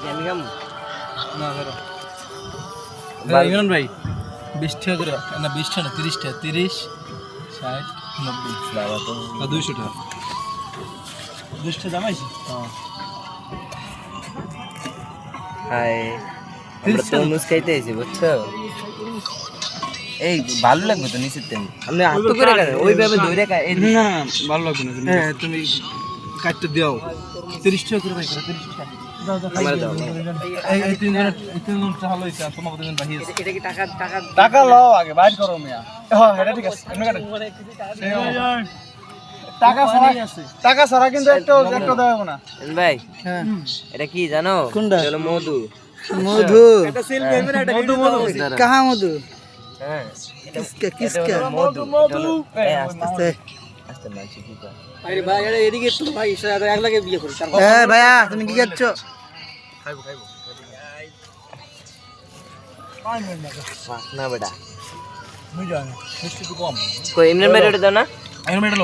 আমি কাম না ধরো ইমরান ভাই 20 টাকা করে না 20 টাকা না 30 টাকা 30 60 90 বাবা তো 200 টাকা 200 টাকা দামাইছি হ্যাঁ হাই আমরা তরমুজ খাইতে এসেছি বুঝছো এই ভালো লাগবে তো নিচের তেল আপনি হাত তো করে কেন ওইভাবে ধরে না ভালো লাগবে না হ্যাঁ তুমি কাটতে দাও 30 টাকা করে ভাই 30 টাকা দাও দাও আমার দাও এই তিনজন ভালো হইছে আর তোমার দুজন বাহি আছে এটা কি টাকা টাকা টাকা লও আগে বাইর করো মিয়া হ্যাঁ এটা ঠিক আছে এমনি কাটেন টাকা ছাড়া কিন্তু একটা দেবো না ভাই হ্যাঁ এটা কি জানো কোনটা? এটা হলো মধু মধু এটা সেল করবে না এটা মধু কাহা মধু হ্যাঁ কিসকা মধু মধু আস্তে আস্তে আস্তে মাছি কি কর আরে ভাই আরে এদিকে তো ভাই সারা এক লাগে বিয়ে করে এ ভাইয়া তুমি কি করছো খাইবো না বেটা মুই জানি মিষ্টি তো কম কই ইমরান ভাই এটা দাও না আমি মেডাল